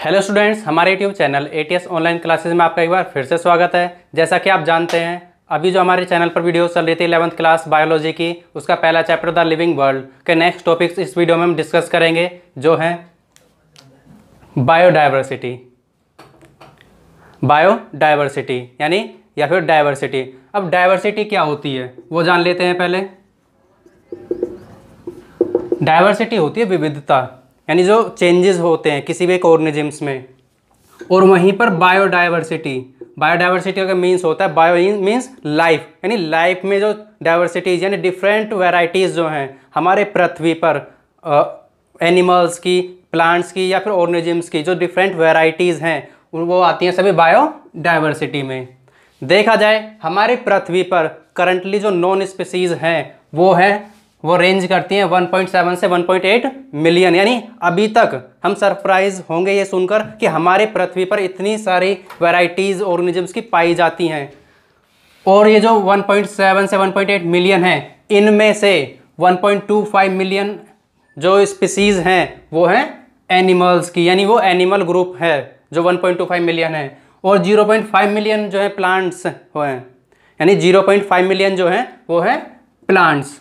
Hello students, हमारे YouTube channel ATS online classes में आपका एक बार फिर से स्वागत है। जैसा कि आप जानते हैं, अभी जो हमारे चैनल पर वीडियो चल रही थी 11th क्लास बायोलॉजी की, उसका पहला चैप्टर द लिविंग वर्ल्ड के नेक्स्ट टॉपिक्स इस वीडियो में हम डिस्कस करेंगे, जो है बायोडाइवर्सिटी। बायोडाइवर्सिटी यानी या फिर डाइवर्सिटी। अब डाइवर्सिटी क्या होती है वो जान लेते हैं पहले। डाइवर्सिटी होती है विविधता, यानी जो चेंजेस होते हैं किसी भी एक ऑर्गेनिजम्स में। और वहीं पर बायोडाइवर्सिटी, बायोडाइवर्सिटी का मीन्स होता है, बायो मीन्स लाइफ, यानी लाइफ में जो डाइवर्सिटीज यानी डिफरेंट वैरायटीज़ जो हैं हमारे पृथ्वी पर, एनिमल्स की, प्लांट्स की या फिर ऑर्गेनिजम्स की जो डिफरेंट वैरायटीज़ हैं वो आती हैं सभी बायोडाइवर्सिटी में। देखा जाए हमारे पृथ्वी पर करंटली जो नॉन स्पीसीज हैं वो रेंज करती हैं 1.7 से 1.8 मिलियन। यानी अभी तक हम सरप्राइज होंगे ये सुनकर कि हमारे पृथ्वी पर इतनी सारी वैरायटीज़ ऑर्गेनिजम्स की पाई जाती हैं। और ये जो 1.7 से 1.8 मिलियन है, इनमें से 1.25 मिलियन जो स्पीसीज हैं वो हैं एनिमल्स की, यानी वो एनिमल ग्रुप है जो 1.25 मिलियन है। और 0.5 मिलियन जो है प्लांट्स हैं, यानी 0.5 मिलियन जो है वो है प्लांट्स।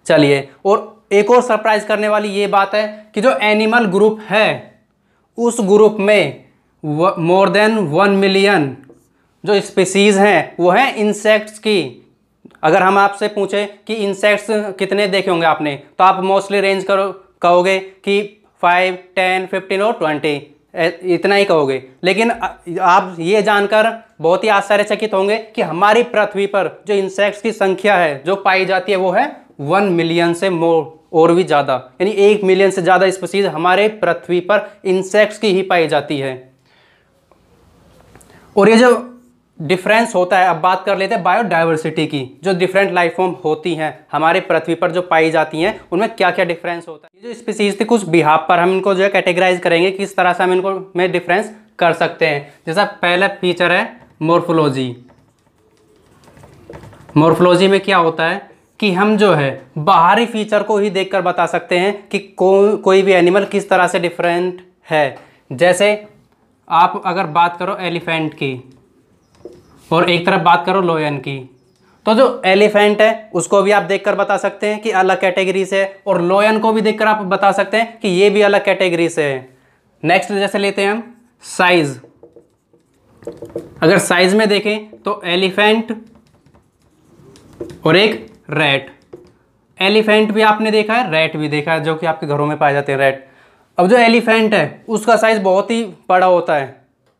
चलिए, और एक और सरप्राइज करने वाली ये बात है कि जो एनिमल ग्रुप है उस ग्रुप में मोर देन 1 मिलियन जो स्पीसीज हैं वो हैं इंसेक्ट्स की। अगर हम आपसे पूछें कि इंसेक्ट्स कितने देखे होंगे आपने, तो आप मोस्टली रेंज कहोगे कि 5, 10, 15 और 20, इतना ही कहोगे। लेकिन आप ये जानकर बहुत ही आश्चर्यचकित होंगे कि हमारी पृथ्वी पर जो इंसेक्ट्स की संख्या है जो पाई जाती है वो है 1 मिलियन से मोर, और भी ज़्यादा, यानी 1 मिलियन से ज़्यादा स्पीसीज हमारे पृथ्वी पर इंसेक्ट्स की ही पाई जाती है। और ये जो डिफरेंस होता है, अब बात कर लेते हैं बायोडाइवर्सिटी की। जो डिफरेंट लाइफ फॉर्म होती हैं हमारे पृथ्वी पर जो पाई जाती हैं उनमें क्या क्या डिफरेंस होता है। ये जो स्पीसीज थी कुछ बिहाफ पर हम इनको जो है कैटेगराइज करेंगे, किस तरह से हम इनको में डिफरेंस कर सकते हैं। जैसा पहला फीचर है मॉर्फोलॉजी। मॉर्फोलॉजी में क्या होता है कि हम जो है बाहरी फीचर को ही देखकर बता सकते हैं कि कोई भी एनिमल किस तरह से डिफरेंट है। जैसे आप अगर बात करो एलिफेंट की और एक तरफ बात करो लोयन की, तो जो एलिफेंट है उसको भी आप देखकर बता सकते हैं कि अलग कैटेगरी से है, और लोयन को भी देखकर आप बता सकते हैं कि ये भी अलग कैटेगरी से है। नेक्स्ट जैसे लेते हैं हम साइज। अगर साइज में देखें तो एलिफेंट और एक रैट। एलिफेंट भी आपने देखा है, रैट भी देखा है, जो कि आपके घरों में पाए जाते हैं रैट। अब जो एलिफेंट है उसका साइज बहुत ही बड़ा होता है,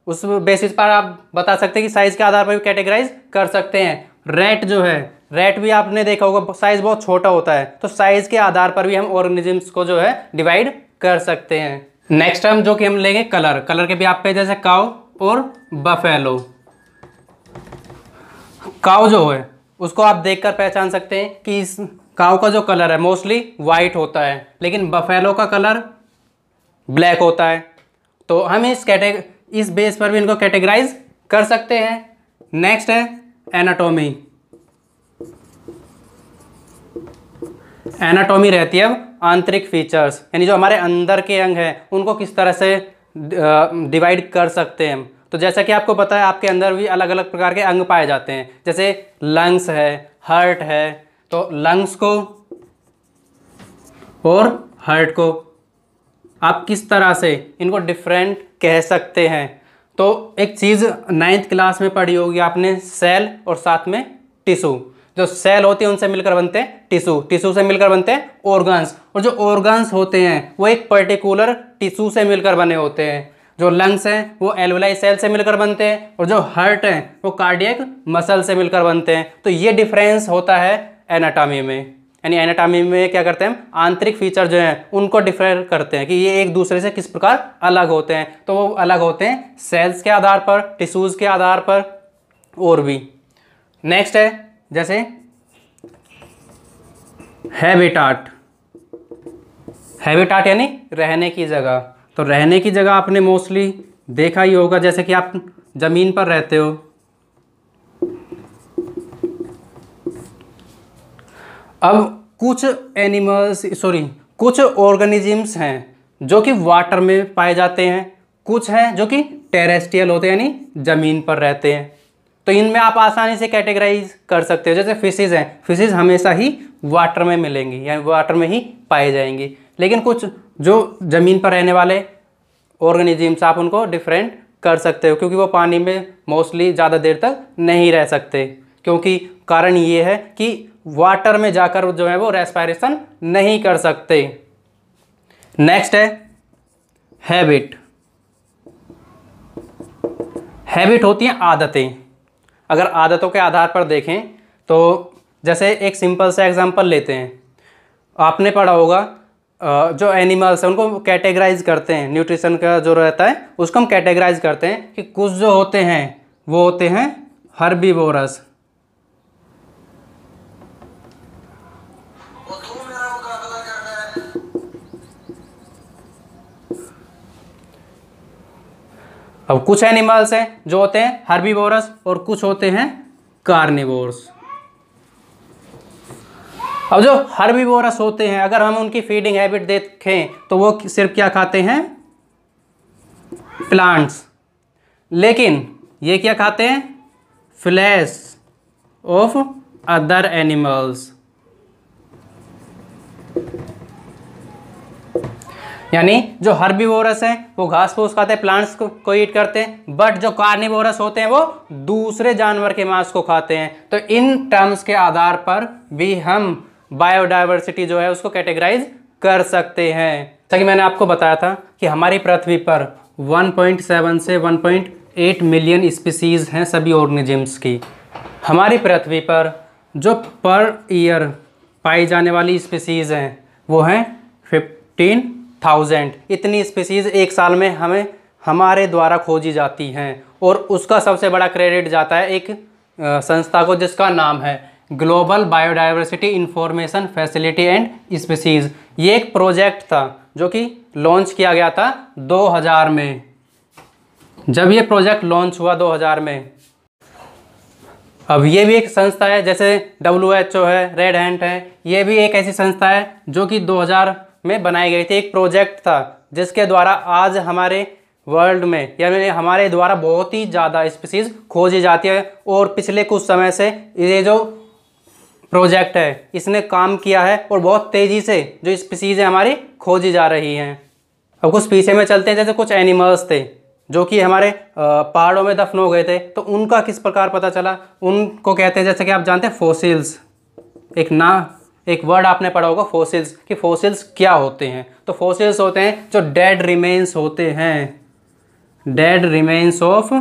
उस बेसिस पर आप बता सकते हैं कि साइज के आधार पर भी कैटेगराइज कर सकते हैं। रैट जो है, रैट भी आपने देखा होगा, साइज बहुत छोटा होता है, तो साइज के आधार पर भी हम ऑर्गेनिजम्स को जो है डिवाइड कर सकते हैं। नेक्स्ट हम जो कि हम लेंगे कलर। कलर के भी आप पे जैसे काऊ और बफेलो। काऊ जो है उसको आप देखकर पहचान सकते हैं कि इस काऊ का जो कलर है मोस्टली वाइट होता है, लेकिन बफेलो का कलर ब्लैक होता है। तो हम इस बेस पर भी इनको कैटेगराइज कर सकते हैं। नेक्स्ट है एनाटॉमी। एनाटॉमी रहती है अब आंतरिक फीचर्स, यानी जो हमारे अंदर के अंग हैं उनको किस तरह से डिवाइड कर सकते हैं हम। तो जैसा कि आपको पता है आपके अंदर भी अलग अलग प्रकार के अंग पाए जाते हैं, जैसे लंग्स है, हार्ट है। तो लंग्स को और हार्ट को आप किस तरह से इनको डिफरेंट कह सकते हैं। तो एक चीज़ 9th क्लास में पढ़ी होगी आपने, सेल और साथ में टिश्यू। जो सेल होते हैं उनसे मिलकर बनते हैं टिश्यू, टिश्यू से मिलकर बनते हैं ऑर्गन्स, और जो ऑर्गन्स होते हैं वो एक पर्टिकुलर टिश्यू से मिलकर बने होते हैं। जो लंग्स हैं वो एल्वेलाई सेल से मिलकर बनते हैं, और जो हार्ट हैं वो कार्डियक मसल से मिलकर बनते हैं। तो ये डिफरेंस होता है एनाटॉमी में, यानी एनाटॉमी में क्या करते हैं हम आंतरिक फीचर जो हैं उनको डिफर करते हैं कि ये एक दूसरे से किस प्रकार अलग होते हैं। तो वो अलग होते हैं सेल्स के आधार पर, टिश्यूज़ के आधार पर और भी। नेक्स्ट है जैसे हैबिटाट। हैबिटाट यानी रहने की जगह। तो रहने की जगह आपने मोस्टली देखा ही होगा, जैसे कि आप ज़मीन पर रहते हो। अब कुछ ऑर्गेनिजम्स हैं जो कि वाटर में पाए जाते हैं, कुछ हैं जो कि टेरेस्ट्रियल होते हैं यानी जमीन पर रहते हैं। तो इनमें आप आसानी से कैटेगराइज कर सकते हो। जैसे फिशेज हैं, फिशेज हमेशा ही वाटर में मिलेंगी यानी वाटर में ही पाई जाएंगी। लेकिन कुछ जो ज़मीन पर रहने वाले ऑर्गेनिजम्स आप उनको डिफरेंट कर सकते हो, क्योंकि वो पानी में मोस्टली ज़्यादा देर तक नहीं रह सकते, क्योंकि कारण ये है कि वाटर में जाकर जो है वो रेस्पिरेशन नहीं कर सकते। नेक्स्ट है हैबिट। हैबिट होती हैं आदतें। अगर आदतों के आधार पर देखें तो जैसे एक सिंपल सा एग्जांपल लेते हैं, आपने पढ़ा होगा जो एनिमल्स हैं उनको कैटेगराइज करते हैं, न्यूट्रिशन का जो रहता है उसको हम कैटेगराइज करते हैं कि कुछ जो होते हैं वो होते हैं हर्बीवोरस, अब कुछ एनिमल्स हैं जो होते हैं हर्बीवोरस और कुछ होते हैं कार्निवोर्स। अब जो हर्बीवोरस होते हैं अगर हम उनकी फीडिंग हैबिट देखें तो वो सिर्फ क्या खाते हैं, प्लांट्स। लेकिन ये क्या खाते हैं, फ्लैश ऑफ अदर एनिमल्स, यानी जो हर्बीवोरस हैं वो घास फूस खाते हैं, प्लांट्स को ईट करते हैं, बट जो कार्निवोरस होते हैं वो दूसरे जानवर के मांस को खाते हैं। तो इन टर्म्स के आधार पर भी हम बायोडायवर्सिटी जो है उसको कैटेगराइज कर सकते हैं। जैसा कि मैंने आपको बताया था कि हमारी पृथ्वी पर 1.7 से 1.8 मिलियन स्पीसीज हैं सभी ऑर्गेनिजम्स की। हमारी पृथ्वी पर जो पर ईयर पाई जाने वाली स्पीसीज हैं वो हैं 15,000। इतनी स्पीसीज एक साल में हमारे द्वारा खोजी जाती हैं, और उसका सबसे बड़ा क्रेडिट जाता है एक संस्था को जिसका नाम है global biodiversity information facility and species. ये एक प्रोजेक्ट था जो कि लॉन्च किया गया था 2000 में। जब ये प्रोजेक्ट लॉन्च हुआ 2000 में, अब ये भी एक संस्था है जैसे WHO है, रेड हैंट है, ये भी एक ऐसी संस्था है जो कि 2000 में बनाई गई थी। एक प्रोजेक्ट था जिसके द्वारा आज हमारे वर्ल्ड में यानी हमारे द्वारा बहुत ही ज़्यादा स्पीसीज खोजी जाती है, और पिछले कुछ समय से ये जो प्रोजेक्ट है इसने काम किया है और बहुत तेज़ी से जो स्पीसीज है हमारी खोजी जा रही हैं। अब कुछ पीछे में चलते हैं, जैसे कुछ एनिमल्स थे जो कि हमारे पहाड़ों में दफन हो गए थे, तो उनका किस प्रकार पता चला, उनको कहते हैं जैसे कि आप जानते हैं फॉसिल्स। एक वर्ड आपने पढ़ा होगा फॉसिल्स, कि फॉसिल्स क्या होते हैं। तो फॉसिल्स होते हैं जो डेड रिमेन्स होते हैं, डेड रिमेन्स ऑफ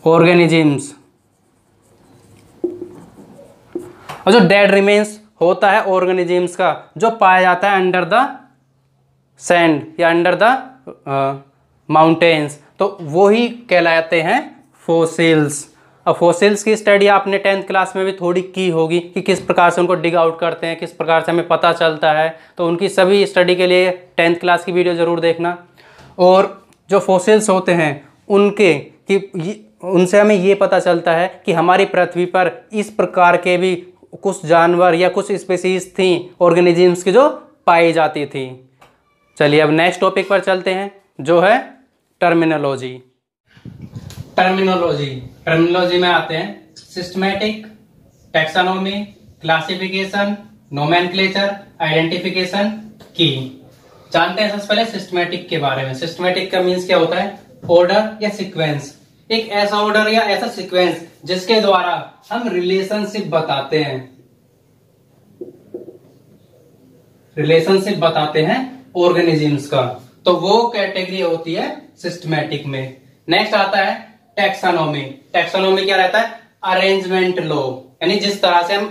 ऑर्गेनिजम्स। और जो डेड रिमेन्स होता है ऑर्गेनिजम्स का जो पाया जाता है अंडर द सैंड या अंडर द माउंटेन्स, तो वो ही कहलाते हैं फॉसिल्स। अब फॉसिल्स की स्टडी आपने 10th क्लास में भी थोड़ी की होगी कि किस प्रकार से उनको डिग आउट करते हैं, किस प्रकार से हमें पता चलता है। तो उनकी सभी स्टडी के लिए 10th क्लास की वीडियो ज़रूर देखना। और जो फॉसिल्स होते हैं उनसे हमें ये पता चलता है कि हमारी पृथ्वी पर इस प्रकार के भी कुछ जानवर या कुछ स्पीसीज थी ऑर्गेनिजम्स की जो पाई जाती थी। चलिए अब नेक्स्ट टॉपिक पर चलते हैं जो है टर्मिनोलॉजी। टर्मिनोलॉजी में आते हैं systematic, taxonomy, classification, nomenclature, identification की। जानते हैं सबसे पहले सिस्टमैटिक के बारे में। सिस्टमैटिक का मीन्स क्या होता है, ऑर्डर या सीक्वेंस। एक ऐसा ऑर्डर या ऐसा सीक्वेंस जिसके द्वारा हम रिलेशनशिप बताते हैं ऑर्गेनिजम्स का, तो वो कैटेगरी होती है सिस्टमैटिक में। नेक्स्ट आता है टैक्सोनॉमी। टैक्सोनॉमी क्या रहता है, अरेंजमेंट लो, यानी जिस तरह से हम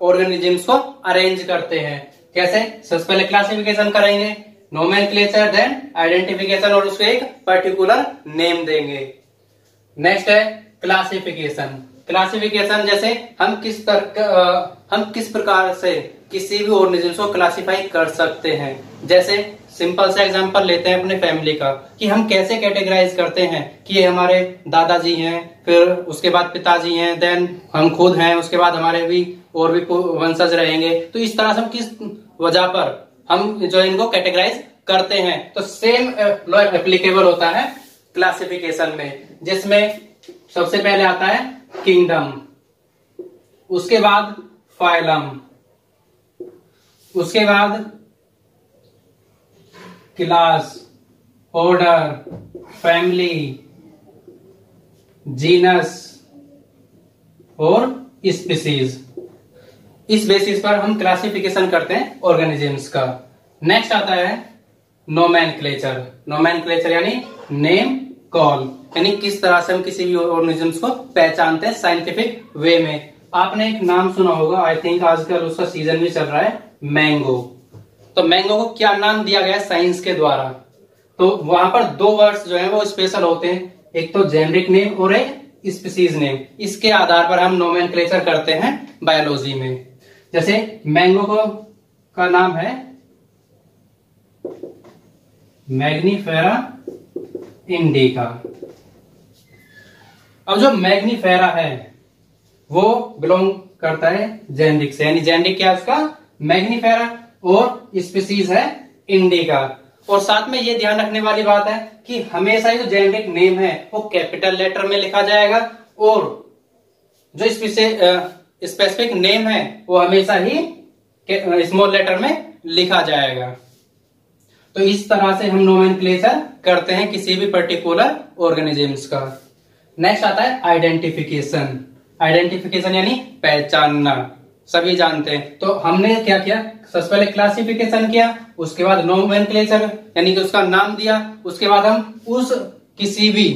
ऑर्गेनिजम्स को अरेंज करते हैं। कैसे, सबसे पहले क्लासिफिकेशन करेंगे, नोमेनक्लेचर, देन आइडेंटिफिकेशन, और उसको एक पर्टिकुलर नेम देंगे। नेक्स्ट है क्लासिफिकेशन। क्लासिफिकेशन जैसे हम किस प्रकार से किसी भी ऑर्गेनिज्म को क्लासिफाई कर सकते हैं। जैसे सिंपल सा एग्जांपल लेते हैं अपने फैमिली का, कि हम कैसे कैटेगराइज करते हैं कि ये हमारे दादाजी हैं, फिर उसके बाद पिताजी हैं, देन हम खुद हैं, उसके बाद हमारे भी वंशज रहेंगे। तो इस तरह से हम किस वजह पर हम जो इनको कैटेगराइज करते हैं तो सेम लॉ एप्लीकेबल होता है क्लासिफिकेशन में, जिसमें सबसे पहले आता है किंगडम, उसके बाद फाइलम, उसके बाद क्लास, ऑर्डर, फैमिली, जीनस और स्पीसीज। इस बेसिस पर हम क्लासिफिकेशन करते हैं ऑर्गेनिजम्स का। नेक्स्ट आता है नोमेनक्लेचर। नोमेनक्लेचर यानी नेम कॉल, यानी किस तरह से हम किसी भी ऑर्गेनिजम्स को पहचानते हैं साइंटिफिक वे में। आपने एक नाम सुना होगा, आई थिंक आजकल उसका सीजन भी चल रहा है, मैंगो। तो मैंगो को क्या नाम दिया गया साइंस के द्वारा? तो वहां पर दो वर्ड्स जो है वो स्पेशल होते हैं, एक तो जेनरिक नेम और एक स्पीसीज नेम। इसके आधार पर हम नोमेनक्लेचर करते हैं बायोलॉजी में। जैसे मैंगो को का नाम है मैग्नीफेरा इंडिका। अब जो मैग्नीफेरा है वो बिलोंग करता है जेनरिक से, यानी जेनरिक क्या है उसका? मैग्नीफेरा, और स्पीसीज है इंडिका। और साथ में ये ध्यान रखने वाली बात है कि हमेशा ही जो जेनरिक नेम है वो कैपिटल लेटर में लिखा जाएगा, और जो स्पेसिफिक नेम है वो हमेशा ही स्मॉल लेटर में लिखा जाएगा। तो इस तरह से हम नोमेनक्लेचर करते हैं किसी भी पर्टिकुलर ऑर्गेनिजम्स का। नेक्स्ट आता है आइडेंटिफिकेशन। आइडेंटिफिकेशन यानी पहचानना, सभी जानते हैं। तो हमने क्या किया, सबसे पहले क्लासिफिकेशन किया, उसके बाद नोमेनक्लेचर यानी कि उसका नाम दिया, उसके बाद हम उस किसी भी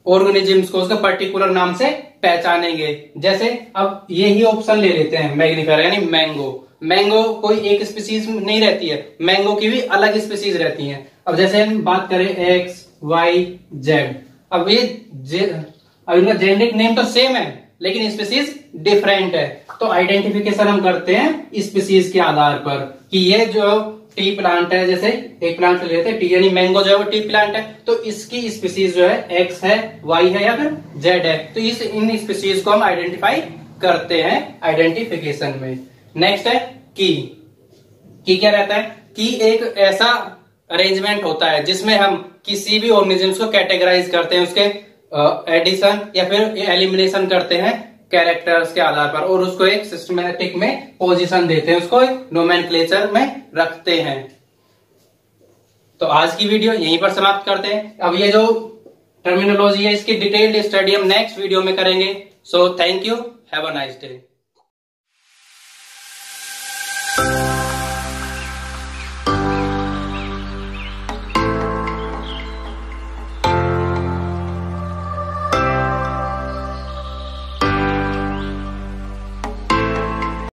ऑर्गेनिजम्स को उसका पर्टिकुलर नाम से पहचानेंगे। जैसे अब यही ऑप्शन ले लेते हैं, मैग्नीफेरा यानी मैंगो। मैंगो कोई एक स्पीसीज नहीं रहती है, मैंगो की भी अलग स्पीसीज रहती हैं। अब जैसे हम बात करें एक्स, वाई, जेड, अब इनका जेनेरिक नेम तो सेम है लेकिन स्पीसीज डिफरेंट है। तो आइडेंटिफिकेशन हम करते हैं स्पीसीज के आधार पर कि ये जो टी प्लांट है, जैसे एक प्लांट लेते हैं टी यानी मैंगो जो है वो टी प्लांट है, तो इसकी स्पीसीज जो है एक्स है, वाई है या फिर जेड है। तो इन स्पीसीज को हम आइडेंटिफाई करते हैं आइडेंटिफिकेशन में। नेक्स्ट है की क्या रहता है? की एक ऐसा अरेंजमेंट होता है जिसमें हम किसी भी ऑर्गेनिजम्स को कैटेगराइज करते हैं, उसके एडिशन या फिर एलिमिनेशन करते हैं कैरेक्टर्स के आधार पर, और उसको एक सिस्टमैटिक में पोजीशन देते हैं, उसको एक नोमेनक्लेचर में रखते हैं। तो आज की वीडियो यहीं पर समाप्त करते हैं। अब ये जो टर्मिनोलॉजी है इसकी डिटेल्ड स्टडी हम नेक्स्ट वीडियो में करेंगे। So thank you, have a nice day.